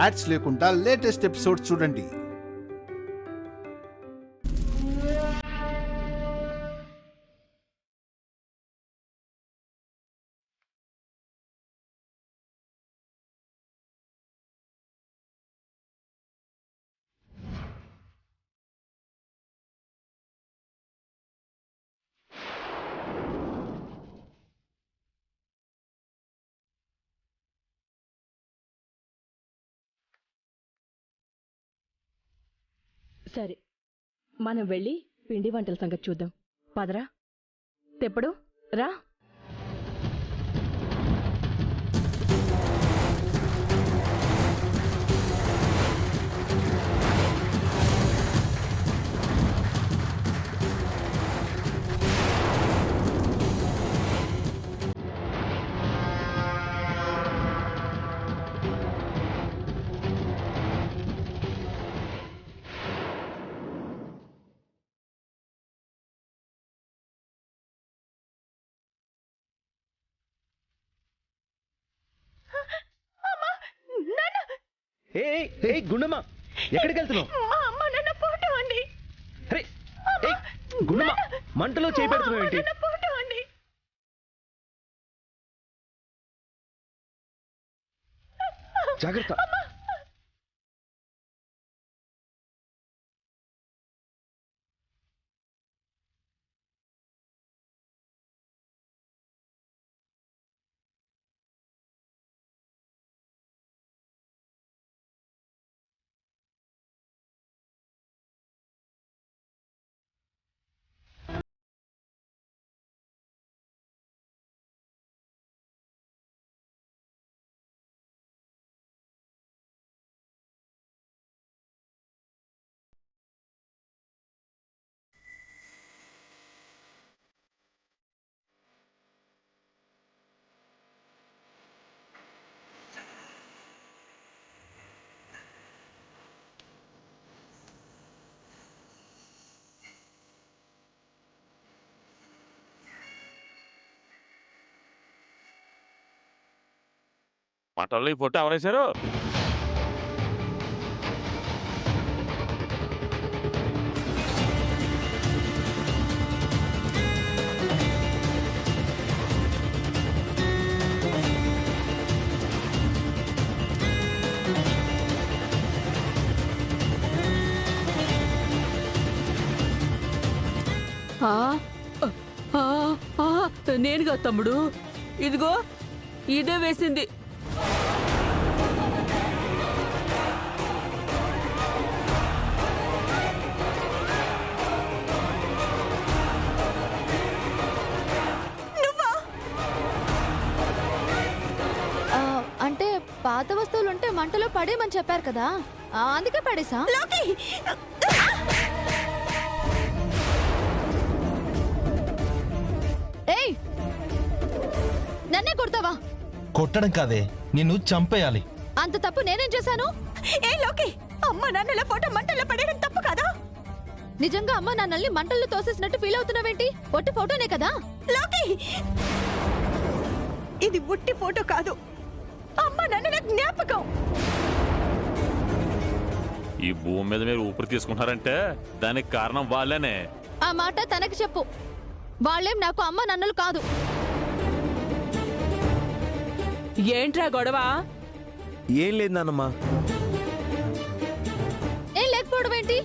Ads లేకుండా latest episodes చూడండి. సరే, మనం వెళ్ళి పిండి వంటల సంగతి చూద్దాం. పదరా. తెప్పుడు రా. గుండమ్మ, ఎక్కడికి వెళ్తున్నావు? గుండమ్మ, మంటలో చేపెడుతున్నావు ఏంటి? జాగ్రత్త. మంటల్లో ఈ ఫోటో ఎవరేశారు? నేనుగా తమ్ముడు, ఇదిగో ఇదే వేసింది. అంటే పాత వస్తువులుంటే మంటలో పడేమని చెప్పారు కదా, అందుకే పడేసా. ఏయ్, నన్నే కొడతావా? కొట్టడం కాదే, నిన్ను చంపేయాలి. అంత తప్పు నేనేం చేశాను? ఏ లోకి, అమ్మ నాన్నల ఫోటో మంటల్లో పడేయడం తప్పు కదా? నిజంగా అమ్మ నాన్నల్ని మంటల్లో తోసేసినట్టు ఫీల్ అవుతున్నావేంటి? ఒట్టి ఫోటోనే కదా. లోకి, ఇది ఉట్టి ఫోటో కాదు, అమ్మ నాన్నల జ్ఞాపకం. ఈ భూమి మీద మీరు ఊపిరి తీసుకుంటారంటే దానికి కారణం వాళ్ళనే. ఆ మాట తనకి చెప్పు. వాళ్ళేం నాకు అమ్మ నాన్నలు కాదు. ఏంట్రా గొడవ? ఏం లేదు నాన్నమ్మా. ఏం లేకపోవడం ఏంటి?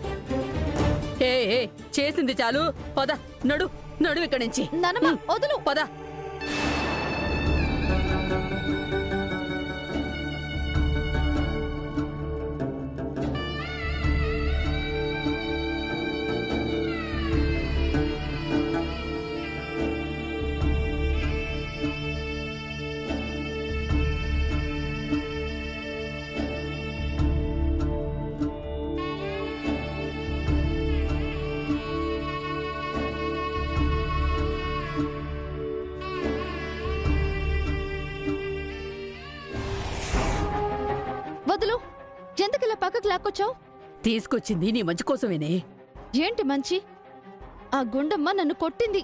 ఏ చేసింది చాలు, పద. నడు నడు ఇక్కడి నుంచి. నాన్నమ్మ వదులు. పద. వదులు. ఎందుకు పక్కకు లాక్కొచ్చావు? తీసుకొచ్చింది నీ మంచి కోసమేనే. ఏంటి మంచి? ఆ గుండమ్మ నన్ను కొట్టింది.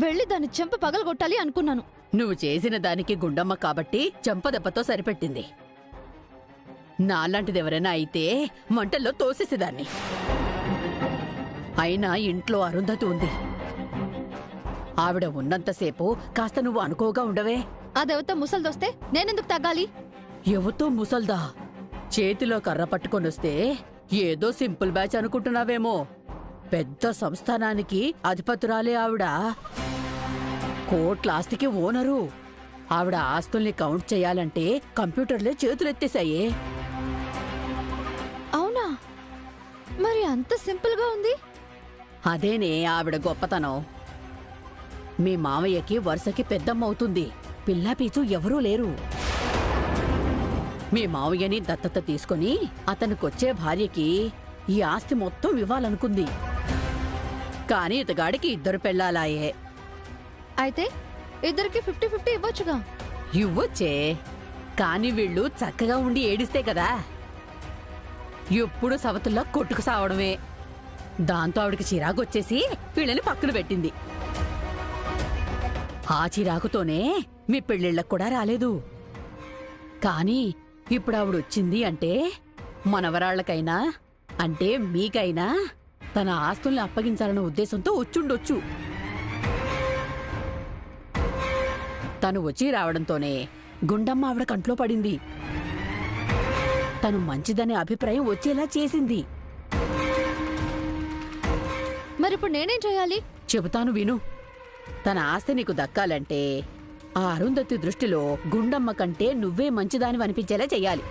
వెళ్ళి దాని చెంప పగలగొట్టాలి అనుకున్నాను. నువ్వు చేసిన దానికి గుండమ్మ కాబట్టి చెంపదెబ్బతో సరిపెట్టింది. నాలాంటిది ఎవరైనా అయితే మంటల్లో తోసేసేదాన్ని. అయినా ఇంట్లో అరుంధతి ఉంది. ఆవిడ ఉన్నంతసేపు కాస్త నువ్వు అనుకోగా ఉండవే. అదెవతో ముసల్దొస్తే నేనెందుకు తగ్గాలి? ఎవతో ముసల్దా? చేతిలో కర్ర పట్టుకొనొస్తే ఏదో సింపుల్ బ్యాచ్ అనుకుంటున్నావేమో. పెద్ద సంస్థానానికి అధిపతురాలే ఆవిడ. కోట్ల ఆస్తికి ఓనరు. ఆవిడ ఆస్తుల్ని కౌంట్ చేయాలంటే కంప్యూటర్లే చేతులెత్తేశాయే. అవునా? మరి అంత సింపుల్ గా ఉంది? అదేనే ఆవిడ గొప్పతనం. మీ మామయ్యకి వరుసకి పెద్దమ్మవుతుంది. పిల్లాపీచు ఎవరూ లేరు. మీ మావయ్యని దత్తత తీసుకుని అతనికొచ్చే భార్యకి ఈ ఆస్తి మొత్తం ఇవ్వాలనుకుంది. కాని ఇతగాడికి 2 పెళ్ళాలాయే. అయితే ఇద్దరికి 50-50 ఇవ్వొచ్చుగా. ఇవ్వొచ్చే, కాని వీళ్ళు చక్కగా ఉండి ఏడిస్తే కదా. ఎప్పుడు సవతుల్లా కొట్టుకు సావడమే. దాంతో ఆవిడికి చిరాకొచ్చేసి వీళ్ళని పక్కన పెట్టింది. ఆ చిరాకుతోనే మీ పెళ్ళిళ్ళకు కూడా రాలేదు. కాని ఇప్పుడు ఆవిడొచ్చింది అంటే మనవరాళ్లకైనా అంటే మీకైనా తన ఆస్తుల్ని అప్పగించాలన్న ఉద్దేశంతో వచ్చుండొచ్చు. తను వచ్చి రావడంతోనే గుండమ్మ ఆవిడ కంట్లో పడింది. తను మంచిదనే అభిప్రాయం వచ్చేలా చేసింది. మరిప్పుడు నేనేం చేయాలి? చెబుతాను విను. తన ఆస్తి నీకు దక్కాలంటే ఆ అరుంధతి దృష్టిలో గుండమ్మ కంటే నువ్వే మంచిదానివనిపించేలా చెయ్యాలి.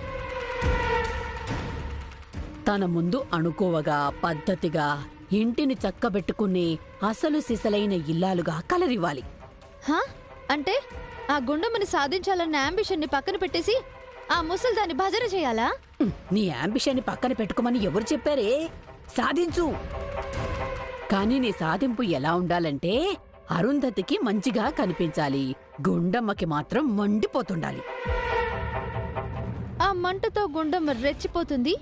తన ముందు అణుకోవగా పద్ధతిగా ఇంటిని చక్కబెట్టుకుని అసలు సిసలైన ఇల్లాలుగా కలరివ్వాలి. హా? అంటే ఆ గుండమ్మని సాధించాలన్న అంబిషన్ని పక్కన పెట్టేసి ఆ ముసల్దాన్ని భజన చేయాలా? నీ అంబిషన్ని పక్కన పెట్టుకోమని ఎవరు చెప్పారే? సాధించు. కానీ నీ సాధింపు ఎలా ఉండాలంటే అరుంధతికి మంచిగా కనిపించాలి. గుండమ్మకి మాత్రం మండిపోతుండాలి. ఆ మంటతో గుండమ్మ రెచ్చిపోతుంది,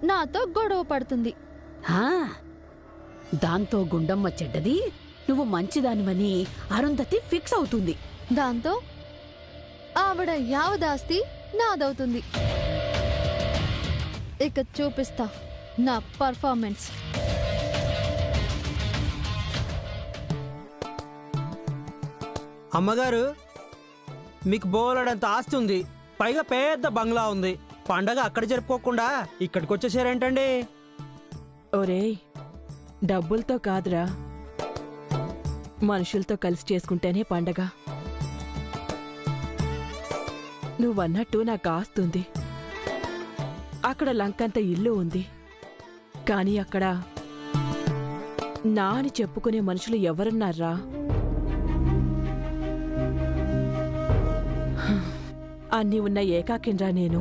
నాతో గొడవ పడుతుంది. హా, దాంతో గుండమ్మ చెడ్డది, నువ్వు మంచిదానివని అరుంధతి ఫిక్స్ అవుతుంది. దాంతో ఆవిడ యావదాస్తి నాదవుతుంది. ఇక చూపిస్తా నా పర్ఫార్మెన్స్. అమ్మగారు, మీకు బోలెడంత ఆస్తి ఉంది, పైగా పెద్ద బంగ్లా ఉంది. పండగ అక్కడ జరుపుకోకుండా ఇక్కడికి వచ్చేసారేంటండి? ఒరేయ్, డబ్బులతో కాదురా, మనుషులతో కలిసి చేసుకుంటేనే పండగ. నువ్వన్నట్టు నాకు ఆస్తుంది. అక్కడ లంకంత ఇల్లు ఉంది. కాని అక్కడ నా అని చెప్పుకునే మనుషులు ఎవరున్నారా? అన్నీ ఉన్న ఏకాకిన్రా నేను.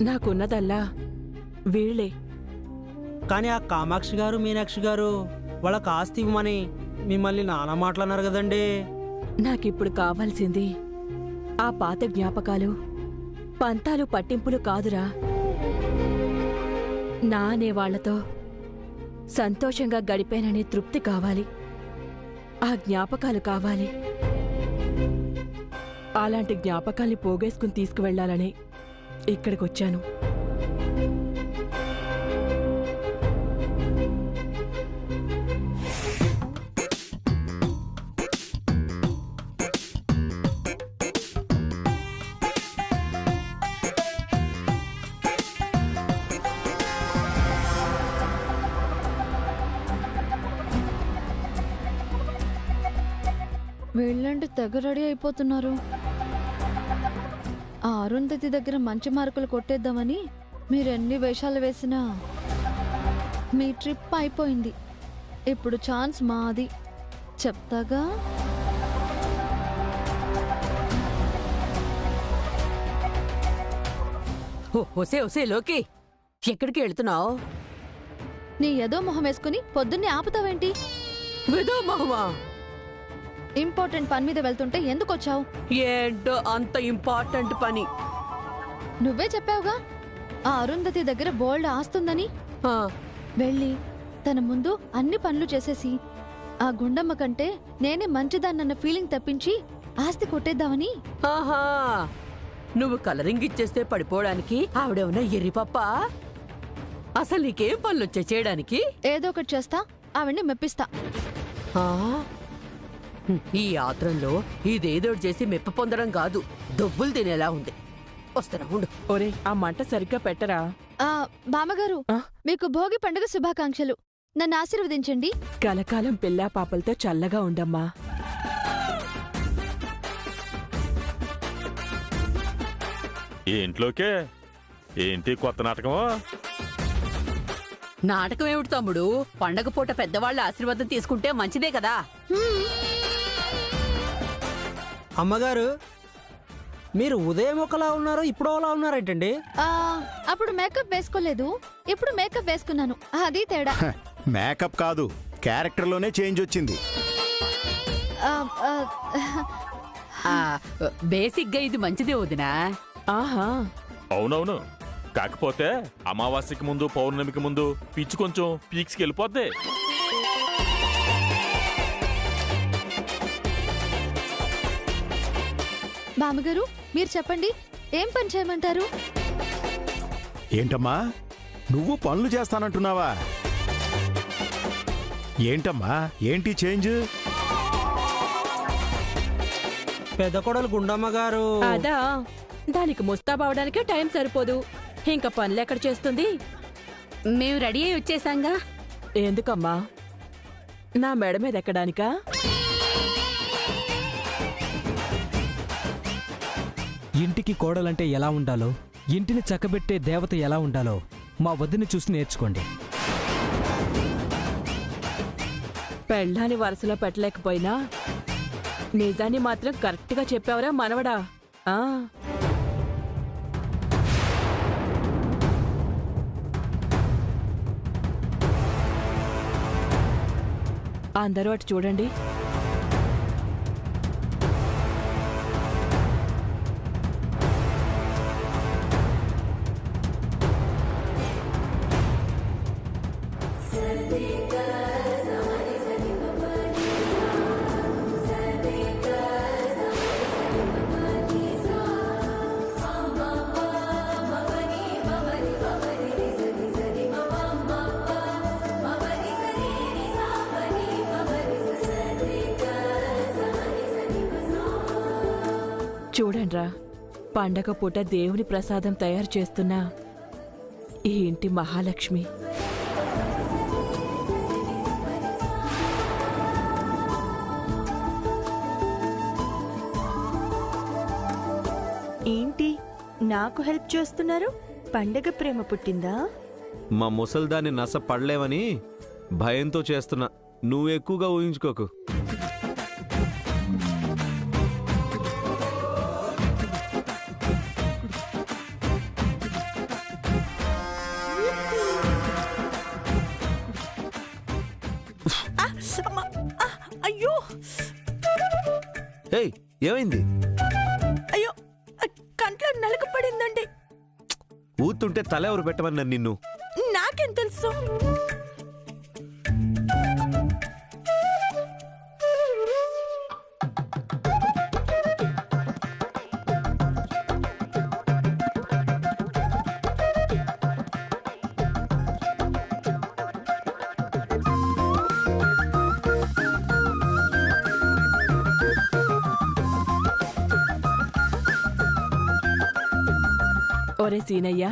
నాకున్నదల్లా వీళ్ళే. కానీ ఆ కామాక్షి గారు, మీనాక్షి గారు వాళ్ళకి ఆస్తి ఇవ్వమని మిమ్మల్ని నానా మాట్లాడినారు కదండి. నాకిప్పుడు కావాల్సింది ఆ పాత జ్ఞాపకాలు, పంతాలు, పట్టింపులు కాదురా. నా అనేవాళ్లతో సంతోషంగా గడిపాననే తృప్తి కావాలి. ఆ జ్ఞాపకాలు కావాలి. అలాంటి జ్ఞాపకాల్ని పోగేసుకుని తీసుకువెళ్లాలని ఇక్కడికొచ్చాను. వీళ్ళంటే తెగ రెడీ అయిపోతున్నారు. ఆ అరుంధతి దగ్గర మంచి మార్కులు కొట్టేద్దామని మీరెన్ని వేషాలు వేసినా మీ ట్రిప్ అయిపోయింది. ఇప్పుడు ఛాన్స్ మాది, చెప్తాగా. ఒసే ఒసే లోకి, ఎక్కడికి వెళ్తున్నావు? నీ ఏదో మొహం వేసుకుని పొద్దున్నే ఆపుతావేంటి? విదో మహమా, ఇంపార్టెంట్ పని మీద వెళ్తుంటే ఎందుకు వచ్చావు? ఏంటో అంత ఇంపార్టెంట్ పని. నువ్వే చెప్పావుగా ఆ అరుంధతి దగ్గర బోల్డ్ ఆస్తుందని. ఆ, వెళ్ళి తన ముందు అన్ని పనులు చేసేసి ఆ గుండమ్మ కంటే నేనే మంచిదాన్నన్న ఫీలింగ్ తప్పించి ఆస్తి కొట్టేద్దామని. ఆహా, నువ్వు కలరింగ్ ఇచ్చేస్తే పడిపోవడానికి ఆవిడేమన్నా ఎర్రిపప్ప? అసలు నీకేం పనులొచ్చే చేయడానికి? ఏదో ఒకటి చేస్తా, ఆవిడ్ని మెప్పిస్తా. ఆ? ఈ ఆత్రంలో ఇదేదో చేసి మెప్ప పొందడం కాదు, డబ్బులు తినేలా ఉంది. వస్తున్నా ఉండు. ఒరే ఆ మంట సరిగ్గా పెట్టరా. బామ్మగారు, మీకు భోగి పండుగ శుభాకాంక్షలు. నన్ను ఆశీర్వదించండి. కలకాలం పిల్లా పాపలతో చల్లగా ఉండమ్మా. ఏంట్లోకే ఏంటి కొత్త నాటకమో? నాటకం ఏమిటి తమ్ముడు? పండగ పూట పెద్దవాళ్ళ ఆశీర్వాదం తీసుకుంటే మంచిదే కదా. అమ్మగారు, మీరు ఉదయం ఒకలా ఉన్నారు, ఇప్పుడు ఒకలా ఉన్నారేంటండి? అప్పుడు మేకప్ వేసుకోలేదు, ఇప్పుడు మేకప్ వేసుకున్నాను, అది తేడా. మేకప్ కాదు, క్యారెక్టర్లోనే చేంజ్ వచ్చింది. బేసిక్ గా ఇది మంచిదే వదినా. ఆహా, అవునవును. కాకపోతే అమావాస్యకి ముందు పౌర్ణమికి ముందు పిచ్చి కొంచెం పీక్స్కి వెళ్ళిపోద్ది. బామ్మగారు, మీరు చెప్పండి, ఏం పని చేయమంటారు? ఏంటమ్మా, నువ్వు పనులు చేస్తానంటున్నావా? ఏంటమ్మా, ఏంటి చేంజ్? పెద్ద కొడలు గుండమ్మ గారు. అదా దానికి ముస్తాబవడానికే టైం సరిపోదు, ఇంకా పనులెక్కడ చేస్తుంది? మేము రెడీ అయి వచ్చేసాంగా. ఎందుకమ్మా, నా మెడ మీద ఎక్కడానికా? ఇంటికి కోడలంటే ఎలా ఉండాలో, ఇంటిని చక్కబెట్టే దేవత ఎలా ఉండాలో మా వదిని చూసి నేర్చుకోండి. పెళ్ళాని వరుసలో పెట్టలేకపోయినా నిజాన్ని మాత్రం కరెక్ట్గా చెప్పావురా మనవడా. అందరూ అటు చూడండి. చూడండ్రా, పండగ పూట దేవుని ప్రసాదం తయారు చేస్తున్న ఈ ఇంటి మహాలక్ష్మి. ఏంటి నాకు హెల్ప్ చేస్తున్నారు? పండగ ప్రేమ పుట్టిందా? మా ముసల్దాన్ని నస పడలేవని భయంతో చేస్తున్నా. నువ్వు ఎక్కువగా ఊహించుకోకు. అయ్యో, ఏయ్, ఏమైంది? అయ్యో, కంట్లో నలక పడిందండి. ఊతుంటే తల ఎవరు పెట్టమన్నారు నిన్ను? నాకేం తెలుసు? ఒరే సీనయ్య,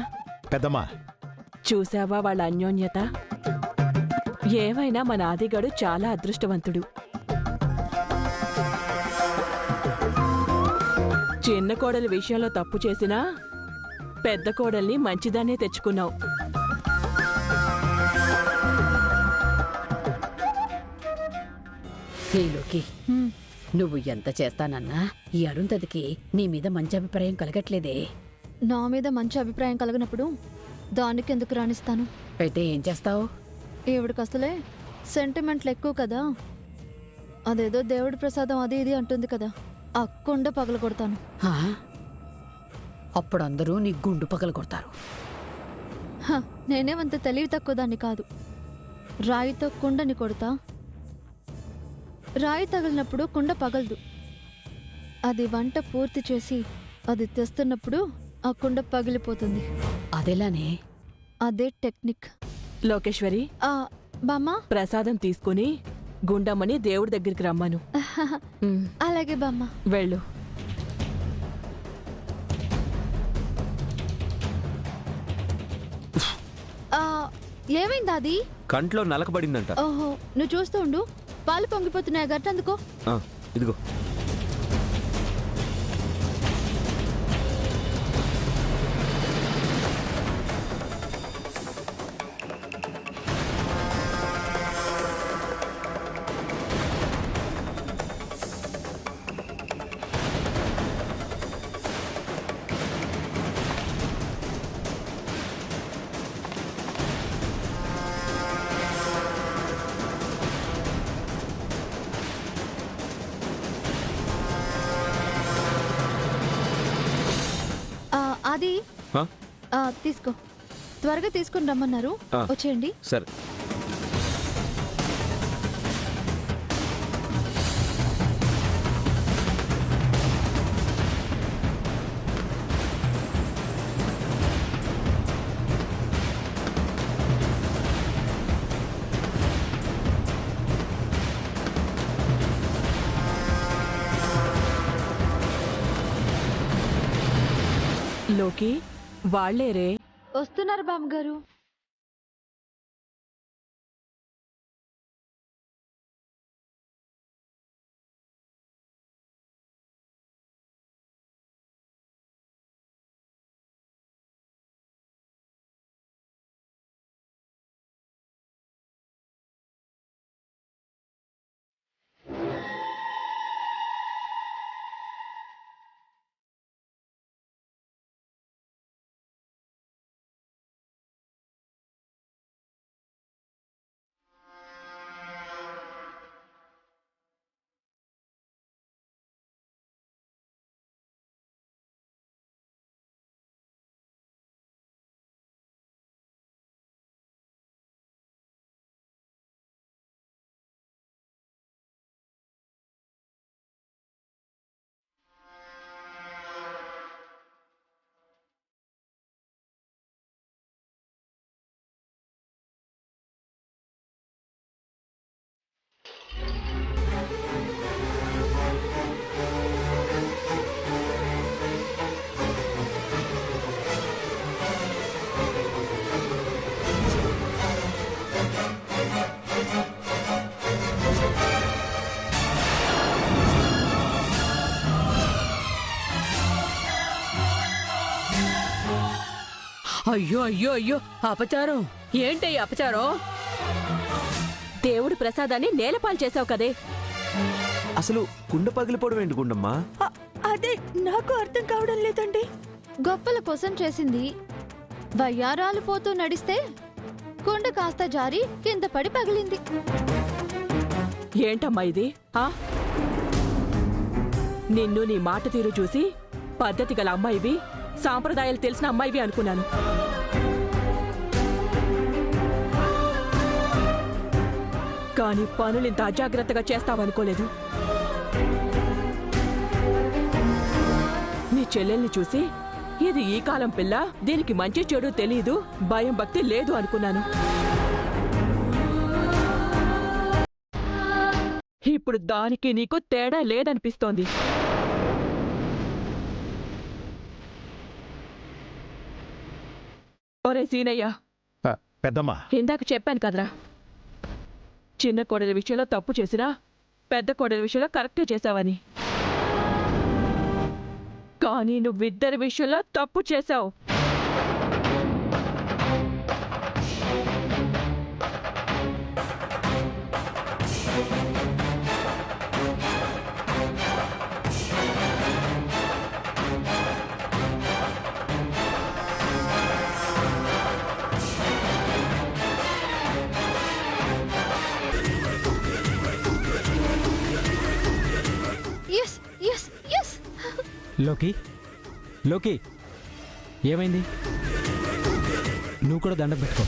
పెద్దమ్మా, చూసావా వాళ్ళ అన్యోన్యత? ఏమైనా మన ఆదిగాడు చాలా అదృష్టవంతుడు. చిన్న కోడలి విషయంలో తప్పు చేసినా పెద్ద కోడల్ని మంచిదాన్నే తెచ్చుకున్నావు. నీలోకి నువ్వు ఎంత చేస్తానన్నా ఈ అరుంధతికి నీ మీద మంచి అభిప్రాయం కలగట్లేదే. నా మీద మంచి అభిప్రాయం కలిగినప్పుడు దానికి ఎందుకు రాణిస్తాను? అయితే ఏం చేస్తావు? ఈవిడికి అసలే సెంటిమెంట్లు ఎక్కువ కదా. అదేదో దేవుడి ప్రసాదం అది ఇది అంటుంది కదా, ఆ కుండ పగల కొడతాను. అప్పుడు అందరూ నీ గుండు పగల కొడతారు. నేనేమంత తెలివి తక్కువ దాన్ని కాదు. రాయితో కుండని కొడతా, రాయి తగిలినప్పుడు కుండ పగలదు. అది వంట పూర్తి చేసి అది తెస్తున్నప్పుడు ఆ కుండ పగిలిపోతుంది. అదెలానే? అదే టెక్నిక్. లోకేశ్వరి, బామ్మ. ప్రసాదం తీసుకుని గుండమ్మని దేవుడి దగ్గరికి రమ్మను. అలాగే బామ్మ. వెళ్ళు. ఏమైంది అది? కంట్లో నలకబడిందంట. ఓహో, నువ్వు చూస్తూ ఉండు. పాలు పొంగిపోతున్నాయి, గట్టందుకో. ఇదిగో. అది తీసుకో. త్వరగా తీసుకుని రమ్మన్నారు. వచ్చేయండి. సరే. లోకి, వాళ్లేరే. వస్తున్నారు బామ్మగారు. అయ్యో అయ్యో అయ్యో, అపచారం! ఏంటి అపచారం? దేవుడి ప్రసాదాన్ని నేలపాలు చేసావు కదే. అసలు కుండ పగిలిపోవడం ఏంటి గుండమ్మా? అదే నాకు అర్థం కావడం లేదండి. గొప్పల కోసం చేసింది. వయ్యారాలు పోతూ నడిస్తే కుండ కాస్త జారి కింద పడి పగిలింది. ఏంటమ్మా ఇది? నిన్ను నీ మాట తీరు చూసి పద్ధతి గల అమ్మాయివి, సాంప్రదాయాలు తెలిసిన అమ్మాయివి అనుకున్నాను. కానీ పనులింత అజాగ్రత్తగా చేస్తావనుకోలేదు. నీ చెల్లెల్ని చూసి ఇది ఈ కాలం పిల్ల, దీనికి మంచి చెడు తెలీదు, భయం భక్తి లేదు అనుకున్నాను. ఇప్పుడు దానికి నీకు తేడా లేదనిపిస్తోంది. ఒరే సీనయ్య, పెద్దమ్మా, ఇందాక చెప్పాను కదరా, చిన్న కోడలి విషయంలో తప్పు చేసినా పెద్ద కోడలి విషయంలో కరెక్టే చేశావని. కానీ నువ్విద్దరి విషయంలో తప్పు చేశావు. లోకి, లోకి, ఏమైంది? నువ్వు కూడా దండం పెట్టుకో.